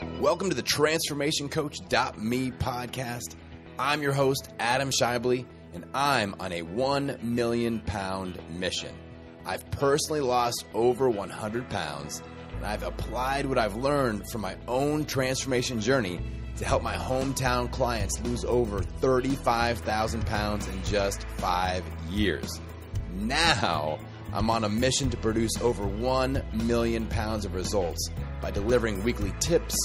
Welcome to the TransformationCoach.me podcast. I'm your host, Adam Shively, and I'm on a 1 million pound mission. I've personally lost over 100 pounds, and I've applied what I've learned from my own transformation journey to help my hometown clients lose over 35,000 pounds in just 5 years. Now, I'm on a mission to produce over 1 million pounds of results by delivering weekly tips,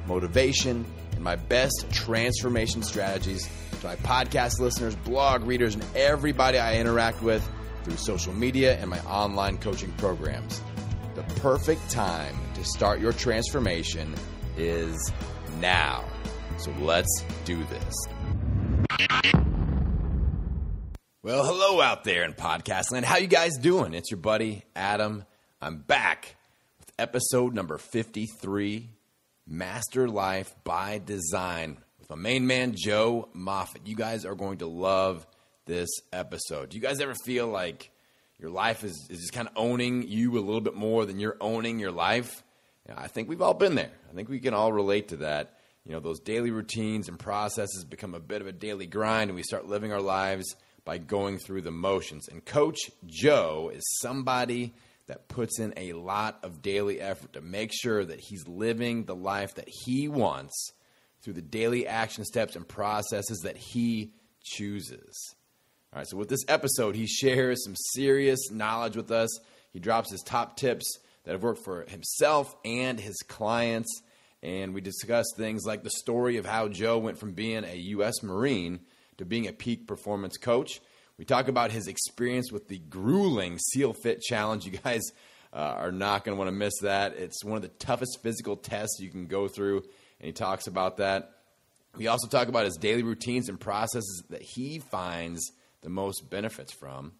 motivation, and my best transformation strategies to my podcast listeners, blog readers, and everybody I interact with through social media and my online coaching programs. The perfect time to start your transformation is now. So let's do this. Well, hello out there in podcast land. How you guys doing? It's your buddy, Adam. I'm back with episode number 53, Master Life by Design, with my main man, Joe Moffett. You guys are going to love this episode. Do you guys ever feel like your life is just kind of owning you a little bit more than you're owning your life? I think we've all been there. I think we can all relate to that. You know, those daily routines and processes become a bit of a daily grind, and we start living our lives by going through the motions. And Coach Joe is somebody that puts in a lot of daily effort to make sure that he's living the life that he wants through the daily action steps and processes that he chooses. All right, so with this episode, he shares some serious knowledge with us. He drops his top tips that have worked for himself and his clients. And we discuss things like the story of how Joe went from being a U.S. Marine to being a peak performance coach. We talk about his experience with the grueling SEAL Fit Challenge. You guys are not going to want to miss that. It's one of the toughest physical tests you can go through, and he talks about that. We also talk about his daily routines and processes that he finds the most benefits from.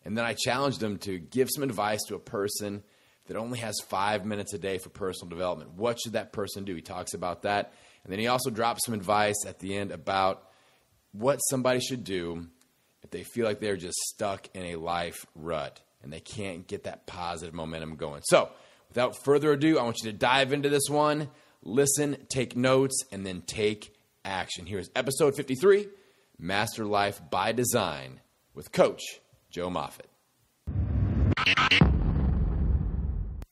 And then I challenged him to give some advice to a person that only has 5 minutes a day for personal development. What should that person do? He talks about that. And then he also drops some advice at the end about what somebody should do if they feel like they're just stuck in a life rut and they can't get that positive momentum going. So without further ado, I want you to dive into this one, listen, take notes, and then take action. Here's episode 53, Master Life by Design with Coach Joe Moffett.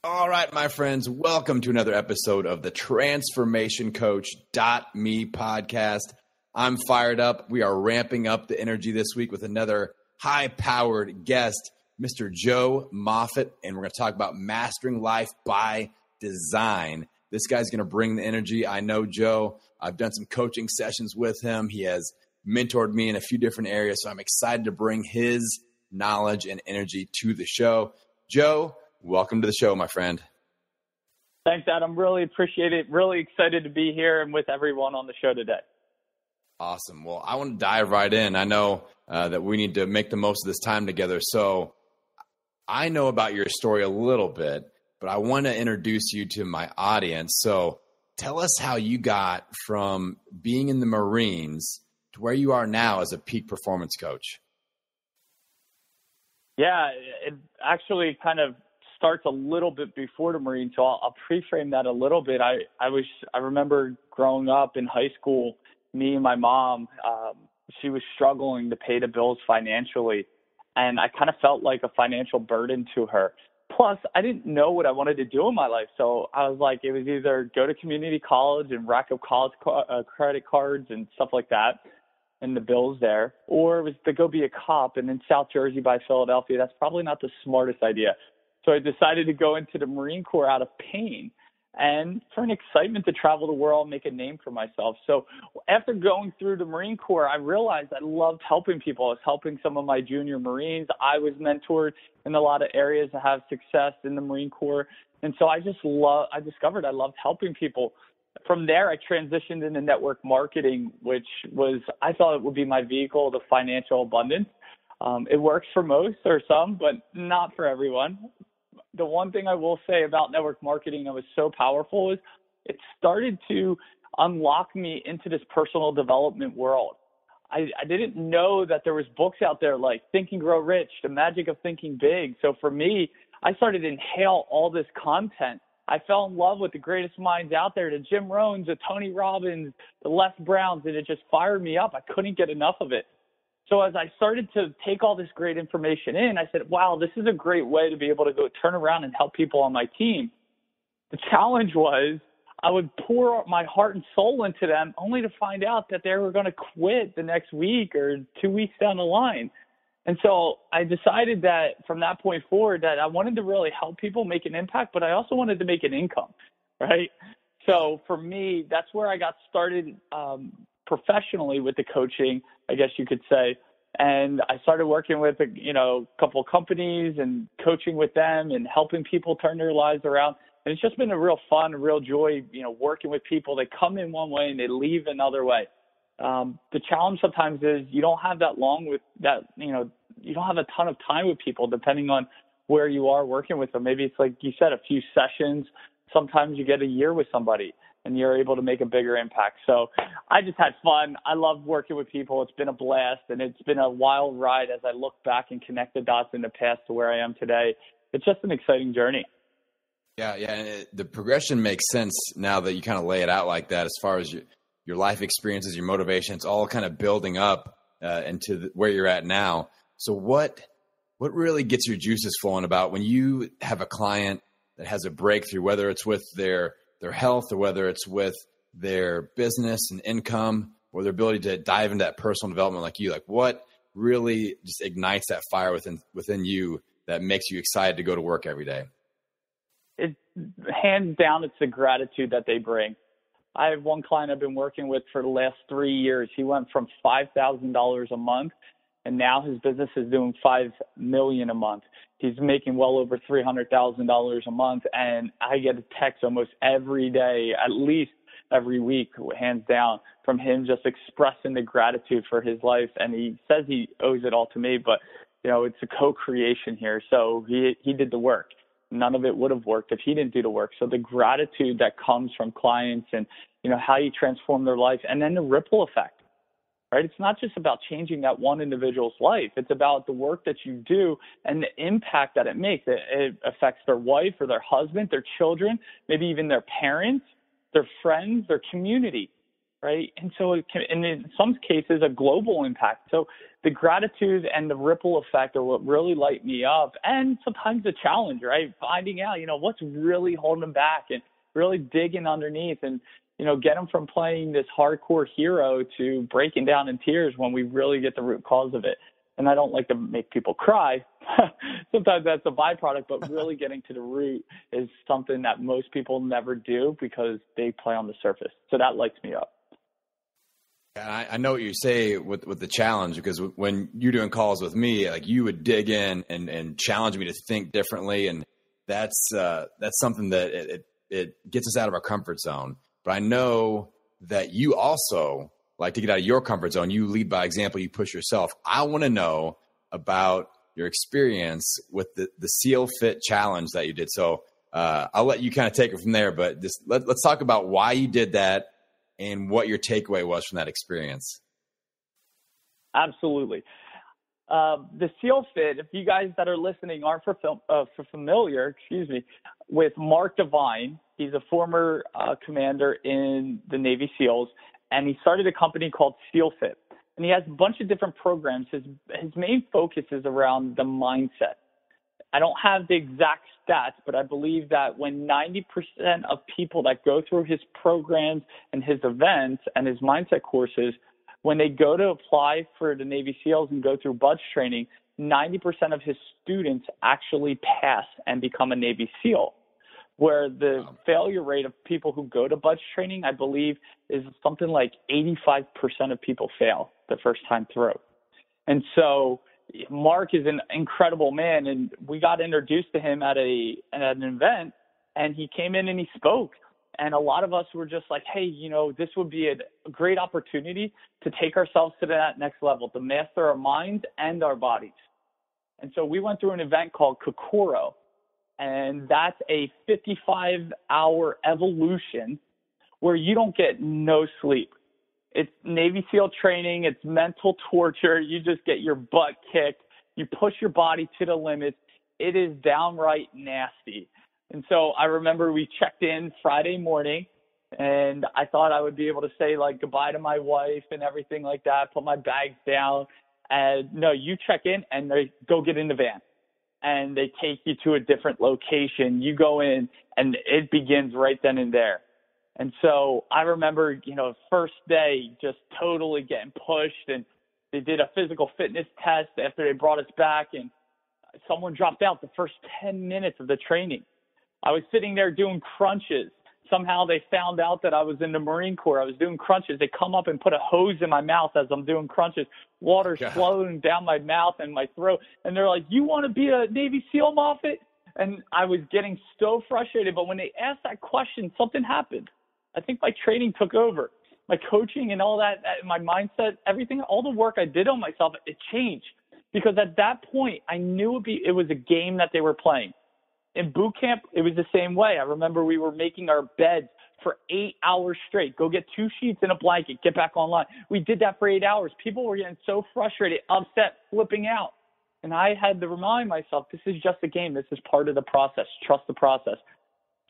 All right, my friends, welcome to another episode of the TransformationCoach.me podcast. I'm fired up. We are ramping up the energy this week with another high-powered guest, Mr. Joe Moffett, and we're going to talk about mastering life by design. This guy's going to bring the energy. I know Joe. I've done some coaching sessions with him. He has mentored me in a few different areas, so I'm excited to bring his knowledge and energy to the show. Joe, welcome to the show, my friend. Thanks, Adam. Really appreciate it. Really excited to be here and with everyone on the show today. Awesome. Well, I want to dive right in. I know that we need to make the most of this time together. So I know about your story a little bit, but I want to introduce you to my audience. So tell us how you got from being in the Marines to where you are now as a peak performance coach. Yeah, it actually kind of starts a little bit before the Marines, so I'll pre-frame that a little bit. I remember growing up in high school, me and my mom, she was struggling to pay the bills financially, and I kind of felt like a financial burden to her. Plus, I didn't know what I wanted to do in my life, so I was like, it was either go to community college and rack up college credit cards and stuff like that, and the bills there, or it was to go be a cop. And in South Jersey by Philadelphia, that's probably not the smartest idea. So I decided to go into the Marine Corps out of pain and for an excitement to travel the world, make a name for myself. So after going through the Marine Corps, I realized I loved helping people. I was helping some of my junior Marines. I was mentored in a lot of areas to have success in the Marine Corps. And so I discovered I loved helping people. From there, I transitioned into network marketing, which I thought it would be my vehicle to financial abundance. It works for most or some, but not for everyone. The one thing I will say about network marketing that was so powerful is it started to unlock me into this personal development world. I didn't know that there was books out there like Think and Grow Rich, The Magic of Thinking Big. So for me, I started to inhale all this content. I fell in love with the greatest minds out there, the Jim Rohns, the Tony Robbins, the Les Browns, and it just fired me up. I couldn't get enough of it. So as I started to take all this great information in, I said, wow, this is a great way to be able to go turn around and help people on my team. The challenge was I would pour my heart and soul into them only to find out that they were going to quit the next week or 2 weeks down the line. And so I decided that from that point forward that I wanted to really help people make an impact, but I also wanted to make an income, right? So for me, that's where I got started professionally with the coaching, I guess you could say. And I started working with, a couple of companies and coaching with them and helping people turn their lives around. And it's just been a real fun, a real joy, working with people. They come in one way and they leave another way. The challenge sometimes is you don't have that long with that, you don't have a ton of time with people depending on where you are working with them. Maybe it's like you said, a few sessions. Sometimes you get a year with somebody and you're able to make a bigger impact. So I just had fun. I love working with people. It's been a blast, and it's been a wild ride as I look back and connect the dots in the past to where I am today. It's just an exciting journey. Yeah. And the progression makes sense now that you kind of lay it out like that, as far as your life experiences, your motivation. It's all kind of building up into where you're at now. So what really gets your juices flowing about when you have a client that has a breakthrough, whether it's with their health or whether it's with their business and income or their ability to dive into that personal development like you? Like, what really just ignites that fire within you that makes you excited to go to work every day? Hands down, it's the gratitude that they bring. I have one client I've been working with for the last 3 years. He went from $5,000 a month, and now his business is doing $5 million a month. He's making well over $300,000 a month, and I get a text almost every day, at least every week, hands down, from him just expressing the gratitude for his life. And he says he owes it all to me, but it's a co-creation here. So he did the work. None of it would have worked if he didn't do the work. So the gratitude that comes from clients and, how you transform their life, and then the ripple effect, right? It's not just about changing that one individual's life. It's about the work that you do and the impact that it makes. It affects their wife or their husband, their children, maybe even their parents, their friends, their community, right? And so it can, and in some cases, a global impact. So the gratitude and the ripple effect are what really light me up. And sometimes the challenge, right? Finding out, what's really holding them back and really digging underneath and, get them from playing this hardcore hero to breaking down in tears when we really get the root cause of it. And I don't like to make people cry. Sometimes that's a byproduct, but really getting to the root is something that most people never do because they play on the surface. So that lights me up. I know what you say with the challenge, because when you're doing calls with me, like, you would dig in and challenge me to think differently. And that's something that it gets us out of our comfort zone. But I know that you also like to get out of your comfort zone. You lead by example. You push yourself. I want to know about your experience with the Seal Fit challenge that you did. So I'll let you kind of take it from there. But just let's talk about why you did that and what your takeaway was from that experience. Absolutely. The Seal Fit, if you guys that are listening aren't familiar, with Mark Devine. He's a former commander in the Navy SEALs, and he started a company called Seal Fit. And he has a bunch of different programs. His main focus is around the mindset. I don't have the exact stats, but I believe that when 90% of people that go through his programs and his events and his mindset courses, when they go to apply for the Navy SEALs and go through BUDS training, 90% of his students actually pass and become a Navy SEAL, where the failure rate of people who go to BUDS training, I believe, is something like 85% of people fail the first time through. And so Mark is an incredible man, and we got introduced to him at an event, and he came in and he spoke. And a lot of us were just like, hey, this would be a great opportunity to take ourselves to that next level, to master our minds and our bodies. And so we went through an event called Kokoro, and that's a 55-hour evolution where you don't get no sleep. It's Navy SEAL training. It's mental torture. You just get your butt kicked. You push your body to the limits. It is downright nasty. And so I remember we checked in Friday morning, and I thought I would be able to say like goodbye to my wife and everything like that, put my bags down. And no, you check in and they go get in the van and they take you to a different location. You go in and it begins right then and there. And so I remember, first day just totally getting pushed, and they did a physical fitness test after they brought us back, and someone dropped out the first 10 minutes of the training. I was sitting there doing crunches. Somehow they found out that I was in the Marine Corps. I was doing crunches. They come up and put a hose in my mouth as I'm doing crunches. Water's flowing down my mouth and my throat. And they're like, "You want to be a Navy SEAL, Moffett?" And I was getting so frustrated. But when they asked that question, something happened. I think my training took over. My coaching and all that, my mindset, everything, all the work I did on myself, it changed. Because at that point, I knew it was a game that they were playing. In boot camp, it was the same way. I remember we were making our beds for 8 hours straight. Go get 2 sheets and a blanket, get back online. We did that for 8 hours. People were getting so frustrated, upset, flipping out. And I had to remind myself, this is just a game. This is part of the process. Trust the process.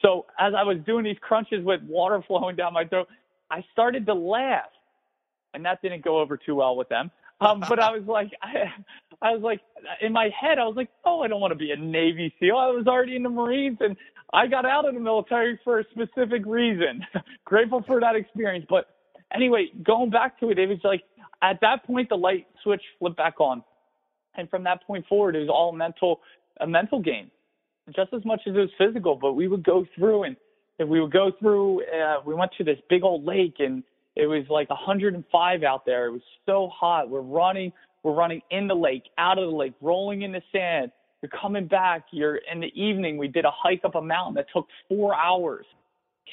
So as I was doing these crunches with water flowing down my throat, I started to laugh. And that didn't go over too well with them. But I was like, in my head, I was like, oh, I don't want to be a Navy SEAL. I was already in the Marines, and I got out of the military for a specific reason. Grateful for that experience. But anyway, going back to it, it was like at that point, the light switch flipped back on. And from that point forward, it was all a mental game, just as much as it was physical. But we would go through, we went to this big old lake, and it was like 105 out there. It was so hot. We're running in the lake, out of the lake, rolling in the sand. You're coming back. In the evening, we did a hike up a mountain that took 4 hours,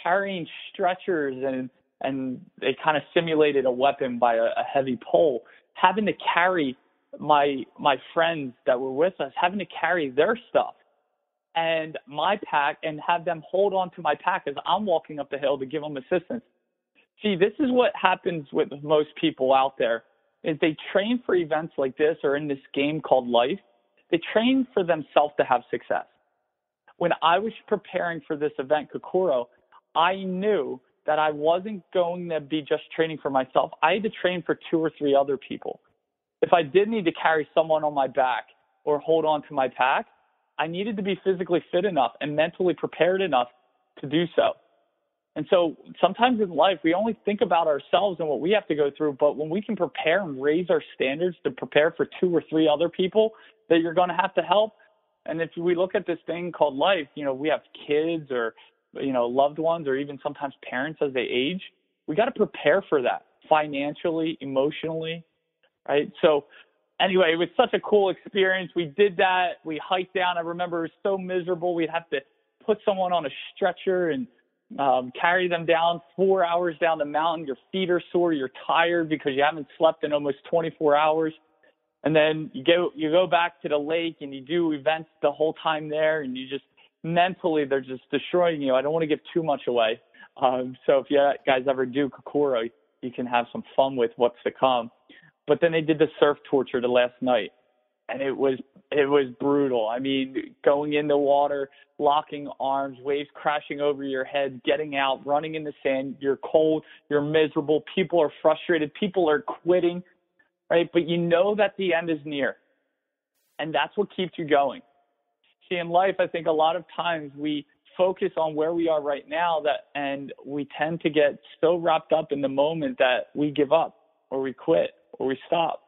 carrying stretchers, and they kind of simulated a weapon by a heavy pole. Having to carry my friends that were with us, having to carry their stuff and my pack, and have them hold on to my pack as I'm walking up the hill to give them assistance. See, this is what happens with most people out there, is they train for events like this, or in this game called life. They train for themselves to have success. When I was preparing for this event, Kokoro, I knew that I wasn't going to be just training for myself. I had to train for 2 or 3 other people. If I did need to carry someone on my back or hold on to my pack, I needed to be physically fit enough and mentally prepared enough to do so. And so sometimes in life, we only think about ourselves and what we have to go through. But when we can prepare and raise our standards to prepare for 2 or 3 other people that you're going to have to help. And if we look at this thing called life, we have kids or, loved ones, or even sometimes parents as they age. We got to prepare for that financially, emotionally, right? So anyway, it was such a cool experience. We did that. We hiked down. I remember it was so miserable. We'd have to put someone on a stretcher and carry them down 4 hours down the mountain. Your feet are sore. You're tired because you haven't slept in almost 24 hours. And then you go back to the lake and you do events the whole time there, and you just mentally, they're just destroying you. I don't want to give too much away. So if you guys ever do Kokoro, you can have some fun with what's to come. But then they did the surf torture the last night, and it was brutal. I mean, going in the water, locking arms, waves crashing over your head, getting out, running in the sand. You're cold. You're miserable. People are frustrated. People are quitting, right? But you know that the end is near, and that's what keeps you going. See, in life, I think a lot of times we focus on where we are right now, and we tend to get so wrapped up in the moment that we give up, or we quit, or we stop.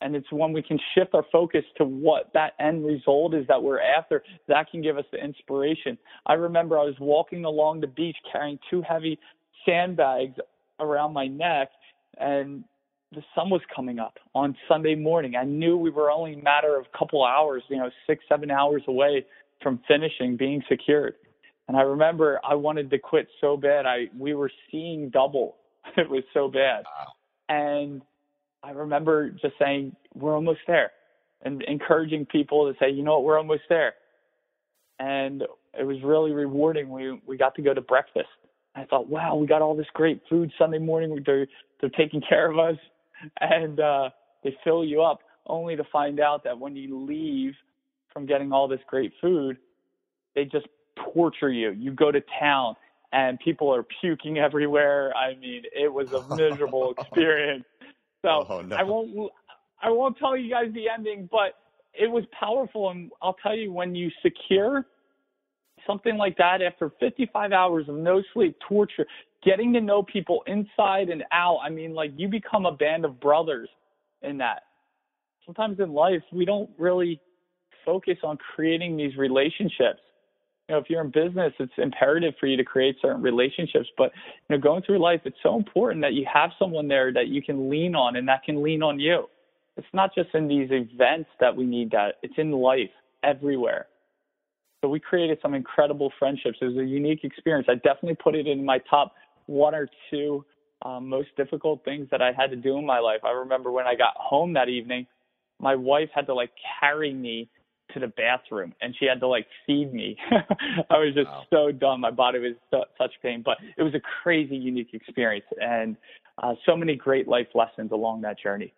And it's when we can shift our focus to what that end result is that we're after, that can give us the inspiration. I remember I was walking along the beach carrying 2 heavy sandbags around my neck, and the sun was coming up on Sunday morning. I knew we were only a matter of a couple hours, 6-7 hours away from finishing, being secured. And I remember I wanted to quit so bad. We were seeing double. It was so bad. Wow. And I remember just saying, we're almost there, and encouraging people to say, we're almost there. And it was really rewarding. We got to go to breakfast. I thought, wow, we got all this great food Sunday morning. They're taking care of us, and they fill you up, only to find out that when you leave from getting all this great food, they just torture you. You go to town and people are puking everywhere. I mean, it was a miserable experience. So Oh, no. I won't tell you guys the ending, but it was powerful. And I'll tell you, when you secure something like that after 55 hours of no sleep, torture, getting to know people inside and out, I mean, like, you become a band of brothers in that. Sometimes in life, we don't really focus on creating these relationships. You know, if you're in business, it's imperative for you to create certain relationships. But, you know, going through life, it's so important that you have someone there that you can lean on and that can lean on you. It's not just in these events that we need that. It's in life, everywhere. So we created some incredible friendships. It was a unique experience. I definitely put it in my top one or two most difficult things that I had to do in my life. I remember when I got home that evening, my wife had to, like, carry me to the bathroom, and she had to, like, feed me. I was just so done. My body was such pain, but it was a crazy, unique experience, and so many great life lessons along that journey.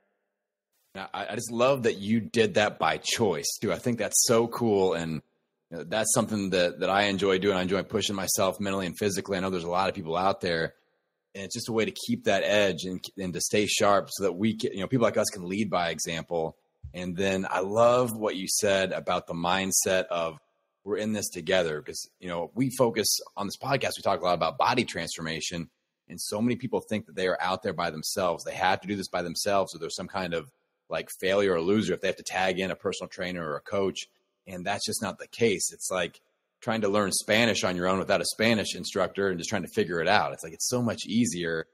Now, I just love that you did that by choice, too. I think that's so cool, and you know, that's something that I enjoy doing. I enjoy pushing myself mentally and physically. I know there's a lot of people out there, and it's just a way to keep that edge and to stay sharp so that we can, you know, people like us can lead by example. And then I love what you said about the mindset of we're in this together, because, you know, we focus on this podcast. We talk a lot about body transformation, and so many people think that they are out there by themselves. They have to do this by themselves, or there's some kind of like failure or loser if they have to tag in a personal trainer or a coach. And that's just not the case. It's like trying to learn Spanish on your own without a Spanish instructor and just trying to figure it out. It's like, it's so much easier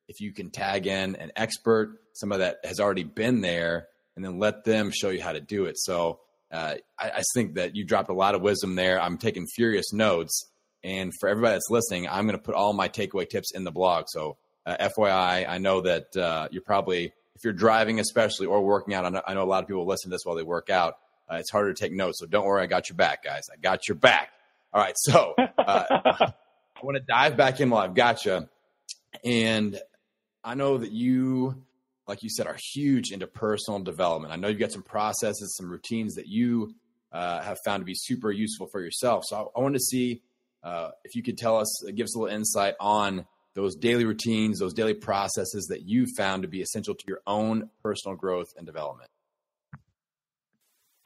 if you can tag in an expert, somebody that has already been there, and then let them show you how to do it. So I think that you dropped a lot of wisdom there. I'm taking furious notes. And for everybody that's listening, I'm going to put all my takeaway tips in the blog. So FYI, I know that you're probably, if you're driving especially or working out, I know a lot of people listen to this while they work out. It's harder to take notes. So don't worry, I got your back, guys. I got your back. All right, so I want to dive back in while I've got you. And I know that you, like you said, are huge into personal development. I know you've got some processes, some routines that you have found to be super useful for yourself. So I wanted to see if you could tell us, give us a little insight on those daily routines, those daily processes that you found to be essential to your own personal growth and development.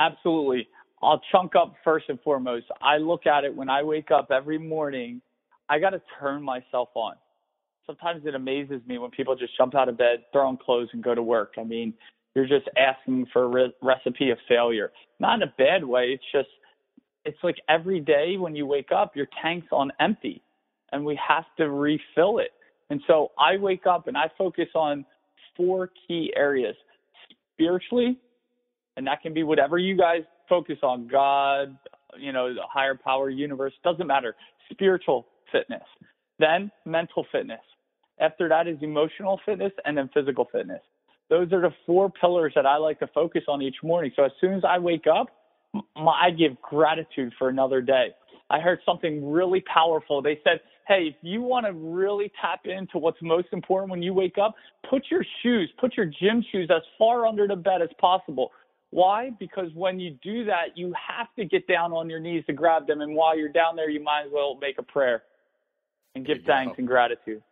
Absolutely. I'll chunk up first and foremost. I look at it when I wake up every morning, I got to turn myself on. Sometimes it amazes me when people just jump out of bed, throw on clothes, and go to work. I mean, you're just asking for a recipe of failure. Not in a bad way. It's like every day when you wake up, your tank's on empty, and we have to refill it. And so I wake up and I focus on 4 key areas. Spiritually, and that can be whatever you guys focus on, God, you know, the higher power, universe, doesn't matter. Spiritual fitness. Then mental fitness. After that is emotional fitness, and then physical fitness. Those are the 4 pillars that I like to focus on each morning. So as soon as I wake up, I give gratitude for another day. I heard something really powerful. They said, hey, if you want to really tap into what's most important when you wake up, put your gym shoes as far under the bed as possible. Why? Because when you do that, you have to get down on your knees to grab them. And while you're down there, you might as well make a prayer and give thanks and gratitude.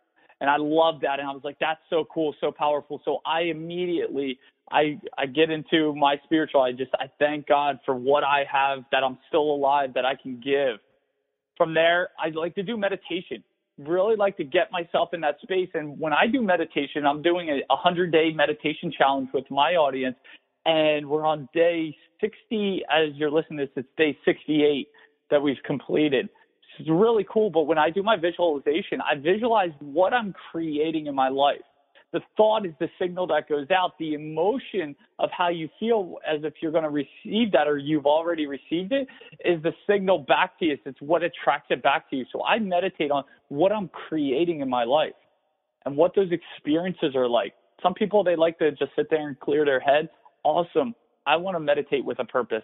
And I love that. And I was like, that's so cool, so powerful. So I immediately, I get into my spiritual. I thank God for what I have, that I'm still alive, that I can give. From there, I like to do meditation. Really like to get myself in that space. And when I do meditation, I'm doing a 100-day meditation challenge with my audience. And we're on day 60. As you're listening to this, it's day 68 that we've completed. It's really cool. But when I do my visualization, I visualize what I'm creating in my life. The thought is the signal that goes out. The emotion of how you feel as if you're going to receive that or you've already received it is the signal back to you. It's what attracts it back to you. So I meditate on what I'm creating in my life and what those experiences are like. Some people, they like to just sit there and clear their head. Awesome. I want to meditate with a purpose.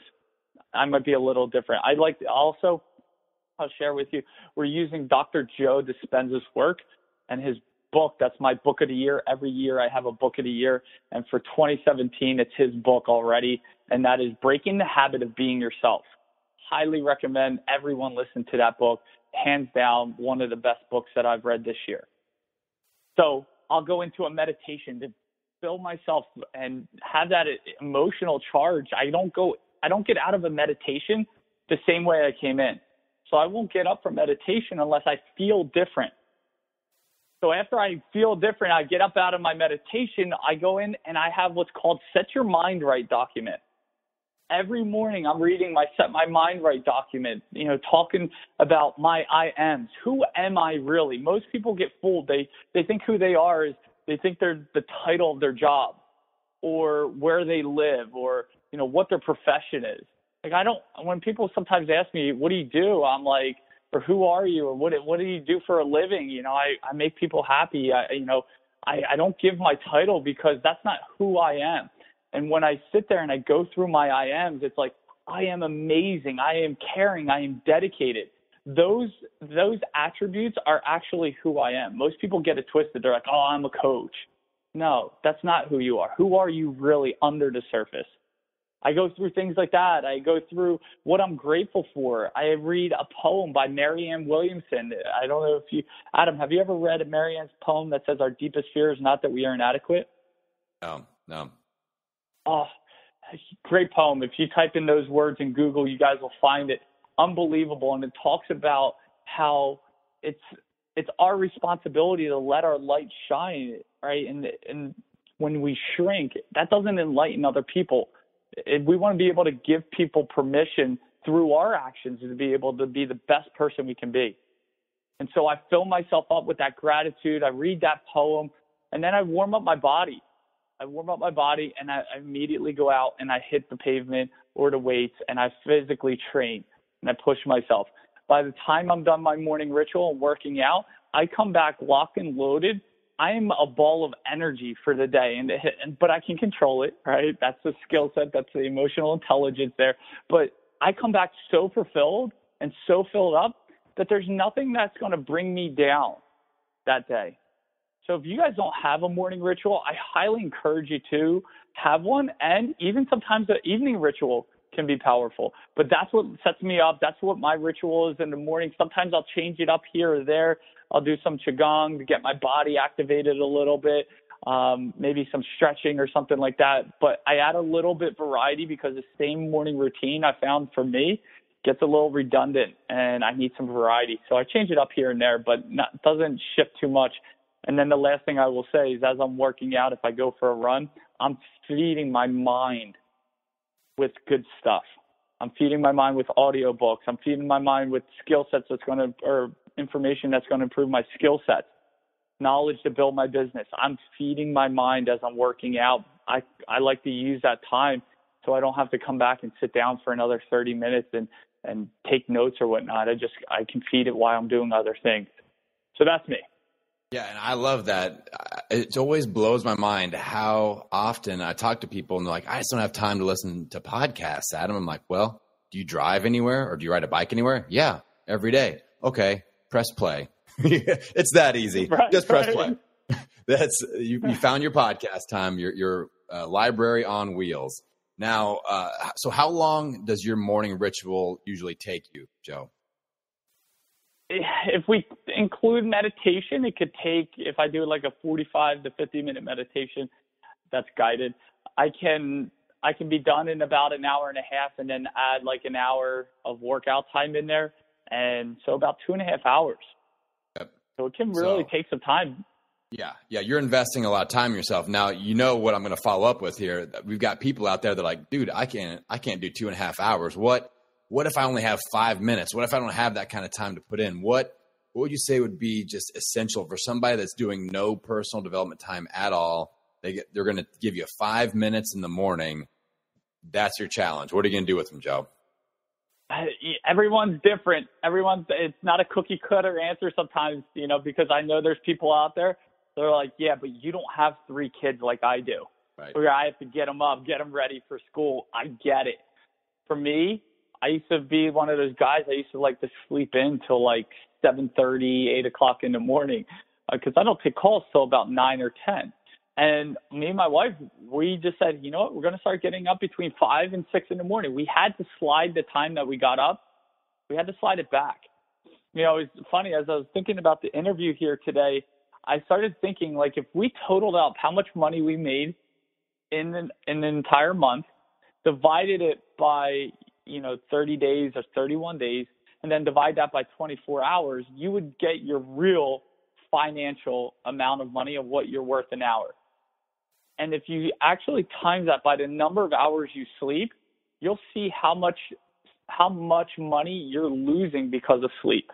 I might be a little different. I'd like to also, I'll share with you, we're using Dr. Joe Dispenza's work and his book. That's my book of the year. Every year I have a book of the year. And for 2017, it's his book already. And that is Breaking the Habit of Being Yourself. highly recommend everyone listen to that book. Hands down, one of the best books that I've read this year. So I'll go into a meditation to fill myself and have that emotional charge. I don't get out of a meditation the same way I came in. So I won't get up from meditation unless I feel different. So after I feel different, I get up out of my meditation, I go in and I have what's called Set Your Mind Right document. Every morning I'm reading my Set My Mind Right document, talking about my I ams. Who am I really? Most people get fooled. They think who they are is, they think they're the title of their job or where they live or, what their profession is. Like when people sometimes ask me, what do you do? I'm like, or who are you? Or what do you do for a living? I make people happy. I don't give my title because that's not who I am. And when I sit there and I go through my I ams, it's like, I am amazing. I am caring. I am dedicated. Those attributes are actually who I am. Most people get it twisted. They're like, oh, I'm a coach. No, that's not who you are. Who are you really under the surface? I go through things like that. I go through what I'm grateful for. I read a poem by Marianne Williamson. I don't know if Adam, have you ever read Marianne's poem that says our deepest fear is not that we are inadequate? No. Oh, great poem. If you type in those words in Google, you guys will find it. Unbelievable. And it talks about how it's our responsibility to let our light shine, right? And when we shrink, that doesn't enlighten other people. We want to be able to give people permission through our actions to be able to be the best person we can be. And so I fill myself up with that gratitude. I read that poem, and then I warm up my body. And I immediately go out and I hit the pavement or the weights, and I physically train and I push myself. By the time I'm done my morning ritual and working out, I come back locked and loaded. I am a ball of energy for the day, but I can control it, right? That's the skill set. That's the emotional intelligence there. But I come back so fulfilled and so filled up that there's nothing that's going to bring me down that day. So if you guys don't have a morning ritual, I highly encourage you to have one. And even sometimes the evening ritual can be powerful. But that's what sets me up. That's what my ritual is in the morning. Sometimes I'll change it up here or there. I'll do some qigong to get my body activated a little bit, maybe some stretching or something like that. But I add a little bit variety because the same morning routine I found for me gets a little redundant and I need some variety. So I change it up here and there, but doesn't shift too much. And then the last thing I will say is as I'm working out, if I go for a run, I'm feeding my mind with good stuff. I'm feeding my mind with audiobooks. I'm feeding my mind with skill sets or information that's going to improve my skill sets, knowledge to build my business. I'm feeding my mind as I'm working out. I like to use that time so I don't have to come back and sit down for another 30 minutes and take notes or whatnot. I can feed it while I'm doing other things. So that's me. Yeah, and I love that. It always blows my mind how often I talk to people and they're like, I just don't have time to listen to podcasts, Adam. I'm like, well, do you drive anywhere or do you ride a bike anywhere? Yeah, every day. Okay, press play. It's that easy. Right, just press play. That's you found your podcast time, your library on wheels. Now, so how long does your morning ritual usually take you, Joe? If we include meditation, it could take, if I do like a 45 to 50-minute meditation that's guided, I can be done in about an hour and a half and then add like an hour of workout time in there. And so about 2.5 hours. Yep. So it can really take some time. Yeah. You're investing a lot of time in yourself. Now, you know what I'm going to follow up with here. We've got people out there that are like, dude, I can't do 2.5 hours. What if I only have 5 minutes? What if I don't have that kind of time to put in? What would you say would be just essential for somebody that's doing no personal development time at all? They're going to give you 5 minutes in the morning. That's your challenge. What are you going to do with them, Joe? Everyone's different. It's not a cookie cutter answer sometimes, because I know there's people out there that are like, yeah, but you don't have 3 kids like I do. Right. Where I have to get them up, get them ready for school. I get it. For me, I used to be one of those guys. I used to like to sleep in till like 7:30, 8 o'clock in the morning because I don't take calls till about 9 or 10. And me and my wife, we just said, you know what, we're going to start getting up between 5 and 6 in the morning. We had to slide the time that we got up. We had to slide it back. You know, it's funny, as I was thinking about the interview here today, I started thinking, like, if we totaled up how much money we made in an entire month, divided it by, 30 days or 31 days, and then divide that by 24 hours, you would get your real financial amount of money of what you're worth an hour. And if you actually times that by the number of hours you sleep, you'll see how much money you're losing because of sleep.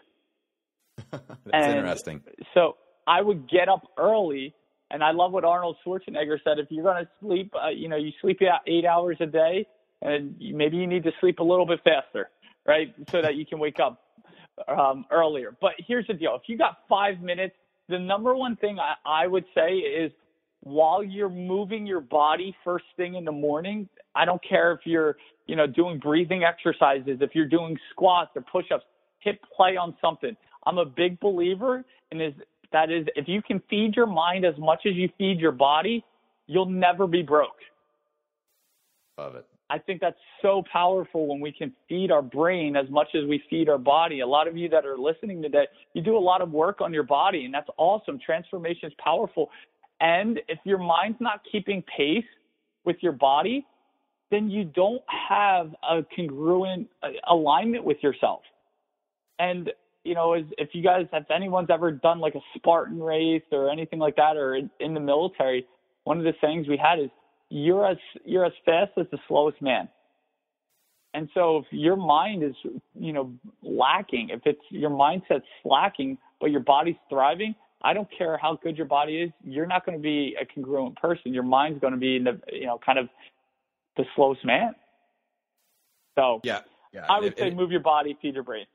That's interesting. So I would get up early, and I love what Arnold Schwarzenegger said. If you're going to sleep, you sleep 8 hours a day, and maybe you need to sleep a little bit faster, right, so that you can wake up earlier. But here's the deal. If you got 5 minutes, the number one thing I would say is while you're moving your body first thing in the morning, I don't care if you're, doing breathing exercises, if you're doing squats or push-ups, hit play on something. I'm a big believer in that is if you can feed your mind as much as you feed your body, you'll never be broke. Love it. I think that's so powerful when we can feed our brain as much as we feed our body. A lot of you that are listening today, you do a lot of work on your body, and that's awesome. Transformation is powerful. And if your mind's not keeping pace with your body, then you don't have a congruent alignment with yourself. And, if you guys, if anyone's ever done like a Spartan race or anything like that, or in the military, one of the sayings we had is, you're as fast as the slowest man. And so if your mind is, lacking, if it's your mindset's slacking, but your body's thriving, I don't care how good your body is, you're not going to be a congruent person. Your mind's going to be, kind of the slowest man. So yeah. I would say move your body, feed your brain.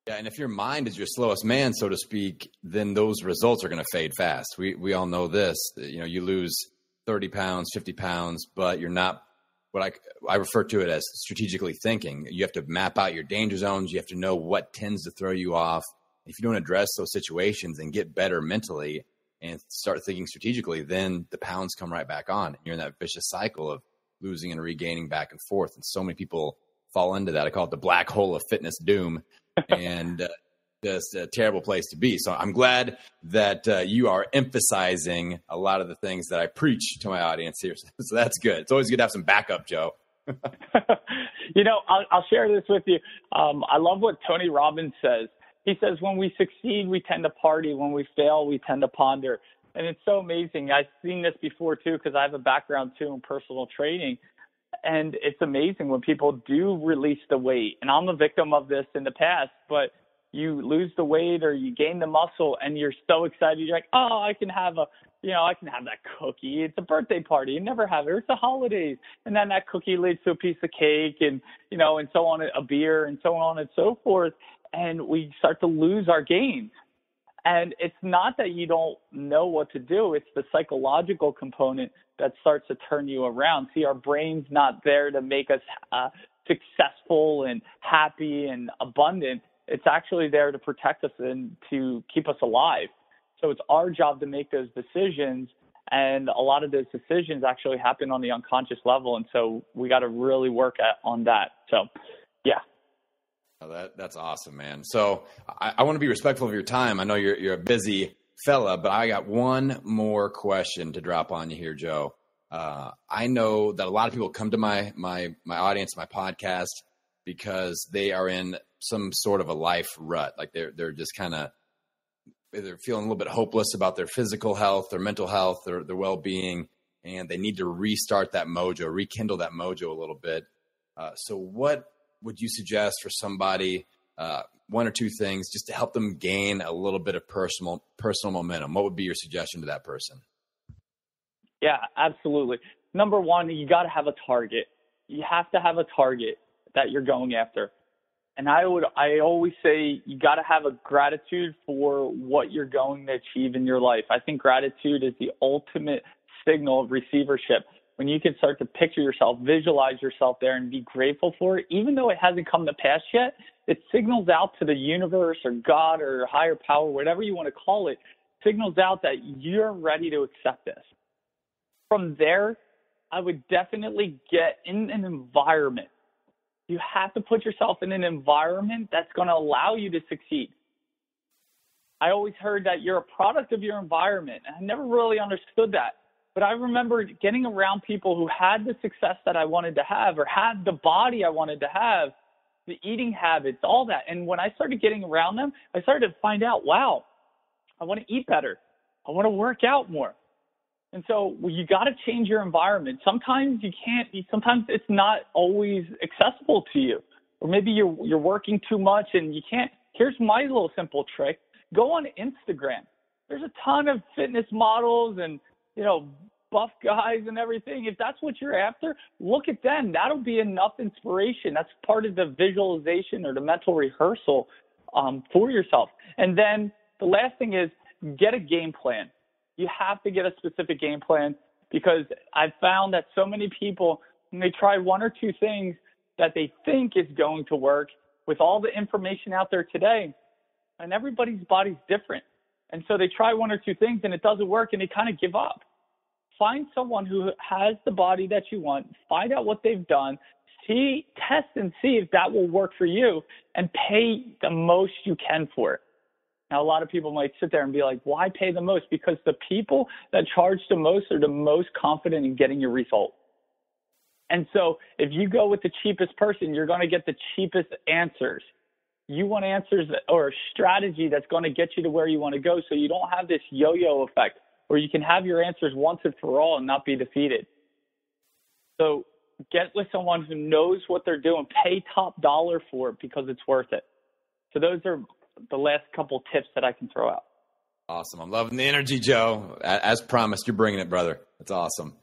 Yeah, and if your mind is your slowest man, so to speak, then those results are going to fade fast. We all know this. You lose 30 pounds, 50 pounds, but you're not what I refer to it as strategically thinking. You have to map out your danger zones. You have to know what tends to throw you off. If you don't address those situations and get better mentally and start thinking strategically, then the pounds come right back on. You're in that vicious cycle of losing and regaining back and forth. And so many people fall into that. I call it the black hole of fitness doom. And just a terrible place to be. So I'm glad that you are emphasizing a lot of the things that I preach to my audience here. So that's good. It's always good to have some backup, Joe. I'll share this with you. I love what Tony Robbins says. He says, when we succeed, we tend to party. When we fail, we tend to ponder. And it's so amazing. I've seen this before, too, because I have a background, too, in personal training. And it's amazing when people do release the weight. And I'm a victim of this in the past, but you lose the weight or you gain the muscle and you're so excited. You're like, oh, I can have that cookie. It's a birthday party. You never have it. It's the holidays. And then that cookie leads to a piece of cake and so on, a beer and so on and so forth. And we start to lose our gains. And it's not that you don't know what to do. It's the psychological component that starts to turn you around. See, our brain's not there to make us successful and happy and abundant. It's actually there to protect us and to keep us alive. So it's our job to make those decisions. And a lot of those decisions actually happen on the unconscious level. And so we got to really work on that. So, yeah. That's awesome, man. So I want to be respectful of your time. I know you're a busy fella, but I got one more question to drop on you here, Joe. I know that a lot of people come to my audience, my podcast, because they are in some sort of a life rut. Like they're just kind of they're feeling a little bit hopeless about their physical health, their mental health, their well-being, and they need to restart that mojo, rekindle that mojo a little bit. So what would you suggest for somebody, one or two things, just to help them gain a little bit of personal momentum? What would be your suggestion to that person? Yeah, absolutely. Number one, you got to have a target. You have to have a target that you're going after. And I always say you got to have a gratitude for what you're going to achieve in your life. I think gratitude is the ultimate signal of receivership. When you can start to picture yourself, visualize yourself there and be grateful for it, even though it hasn't come to pass yet, it signals out to the universe or God or higher power, whatever you want to call it, signals out that you're ready to accept this. from there, I would definitely get in an environment. You have to put yourself in an environment that's going to allow you to succeed. I always heard that you're a product of your environment, and I never really understood that. But I remember getting around people who had the success that I wanted to have, or had the body I wanted to have, the eating habits, all that. And when I started getting around them, I started to find out, wow, I want to eat better. I want to work out more. And so you got to change your environment. Sometimes you can't, sometimes it's not always accessible to you. Or maybe you're working too much and you can't. Here's my little simple trick. Go on Instagram. There's a ton of fitness models and, buff guys and everything. If that's what you're after, look at them. That'll be enough inspiration. That's part of the visualization or the mental rehearsal for yourself. And then the last thing is get a game plan. You have to get a specific game plan, because I've found that so many people, when they try one or two things that they think is going to work with all the information out there today, and everybody's body's different. And so they try one or two things and it doesn't work and they kind of give up. Find someone who has the body that you want, find out what they've done, test and see if that will work for you, and pay the most you can for it. Now, a lot of people might sit there and be like, why pay the most? Because the people that charge the most are the most confident in getting your result. And so if you go with the cheapest person, you're going to get the cheapest answers. You want answers or a strategy that's going to get you to where you want to go, so you don't have this yo-yo effect where you can have your answers once and for all and not be defeated. So get with someone who knows what they're doing. Pay top dollar for it, because it's worth it. So those are the last couple tips that I can throw out. Awesome. I'm loving the energy, Joe. As promised, you're bringing it, brother. That's awesome.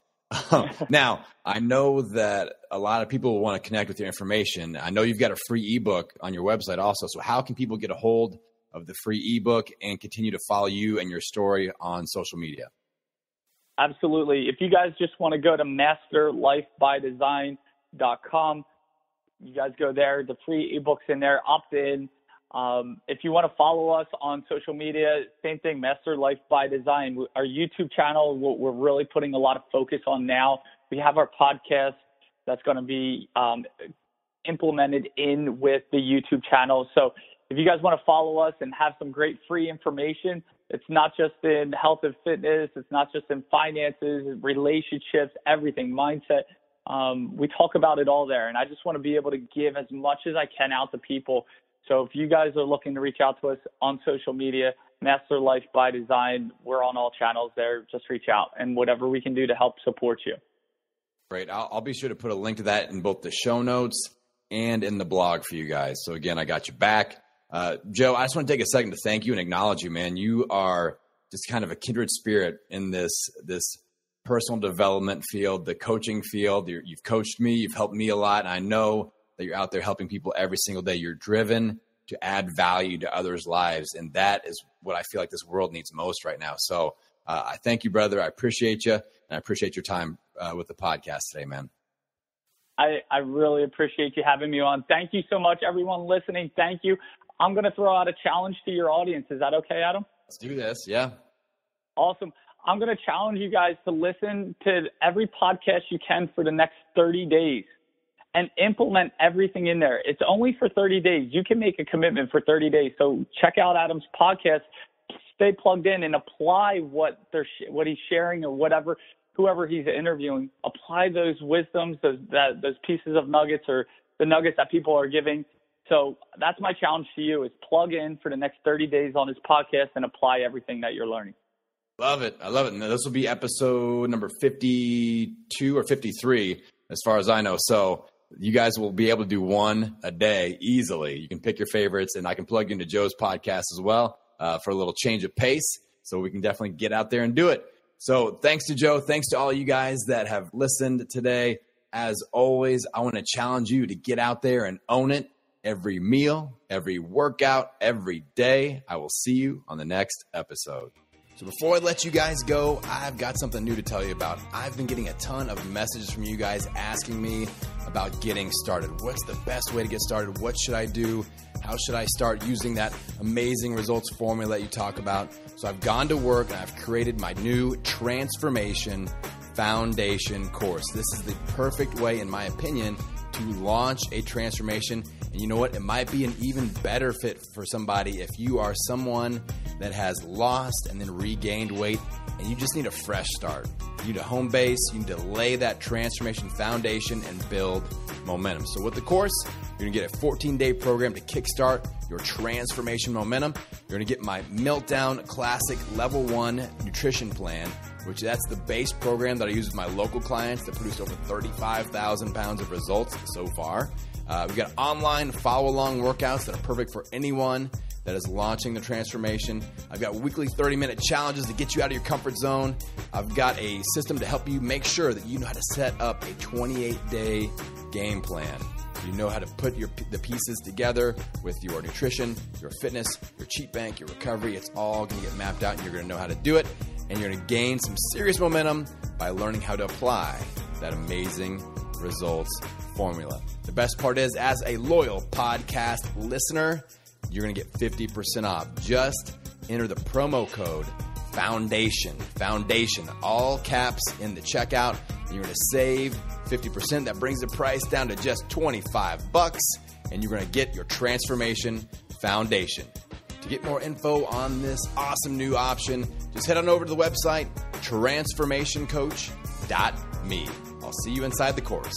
Now, I know that a lot of people want to connect with your information. I know you've got a free ebook on your website also. So how can people get a hold of the free ebook and continue to follow you and your story on social media? Absolutely. If you guys just want to go to masterlifebydesign.com, you guys go there. The free ebook's in there. Opt in. If you want to follow us on social media, same thing, Master Life by Design. Our YouTube channel, we're really putting a lot of focus on now. We have our podcast that's going to be implemented in with the YouTube channel. So if you guys want to follow us and have some great free information, it's not just in health and fitness. It's not just in finances, relationships, everything, mindset. We talk about it all there. And I just want to be able to give as much as I can out to people. So if you guys are looking to reach out to us on social media, Master Life by Design, we're on all channels there. Just reach out, and whatever we can do to help support you. Great. I'll be sure to put a link to that in both the show notes and in the blog for you guys. So again, I got you back. Joe, I just want to take a second to thank you and acknowledge you, man. You are just kind of a kindred spirit in this personal development field, the coaching field. You've coached me. You've helped me a lot. And I know that you're out there helping people every single day. You're driven to add value to others' lives. And that is what I feel like this world needs most right now. So I thank you, brother. I appreciate you. And I appreciate your time with the podcast today, man. I really appreciate you having me on. Thank you so much, everyone listening. Thank you. I'm going to throw out a challenge to your audience. Is that okay, Adam? Let's do this. Yeah. Awesome. I'm going to challenge you guys to listen to every podcast you can for the next 30 days and implement everything in there. It's only for 30 days. You can make a commitment for 30 days. So check out Adam's podcast, stay plugged in, and apply what he's sharing or whatever, whoever he's interviewing. Apply those wisdoms, those pieces of nuggets or the nuggets that people are giving. So that's my challenge to you, is plug in for the next 30 days on his podcast and apply everything that you're learning. Love it. I love it. And this will be episode number 52 or 53, as far as I know. So you guys will be able to do one a day easily. You can pick your favorites, and I can plug into Joe's podcast as well for a little change of pace. So we can definitely get out there and do it. So thanks to Joe. Thanks to all you guys that have listened today. As always, I want to challenge you to get out there and own it. Every meal, every workout, every day. I will see you on the next episode. So before I let you guys go, I've got something new to tell you about. I've been getting a ton of messages from you guys asking me about getting started. What's the best way to get started? What should I do? How should I start using that amazing results formula that you talk about? So I've gone to work and I've created my new transformation Foundation course. This is the perfect way, in my opinion, to launch a transformation. And you know what? It might be an even better fit for somebody if you are someone that has lost and then regained weight and you just need a fresh start. You need a home base. You need to lay that transformation foundation and build momentum. So with the course, you're going to get a 14-day program to kickstart your transformation momentum. You're going to get my Meltdown Classic Level 1 Nutrition Plan, which that's the base program that I use with my local clients that produced over 35,000 pounds of results so far. We've got online follow-along workouts that are perfect for anyone that is launching the transformation. I've got weekly 30-minute challenges to get you out of your comfort zone. I've got a system to help you make sure that you know how to set up a 28-day game plan. You know how to put the pieces together with your nutrition, your fitness, your cheat bank, your recovery. It's all going to get mapped out, and you're going to know how to do it. And you're going to gain some serious momentum by learning how to apply that amazing results formula. The best part is, as a loyal podcast listener, you're going to get 50% off. Just enter the promo code Foundation, all caps in the checkout, and you're going to save 50%. That brings the price down to just $25, and you're going to get your Transformation Foundation. To get more info on this awesome new option, just head on over to the website, transformationcoach.me. I'll see you inside the course.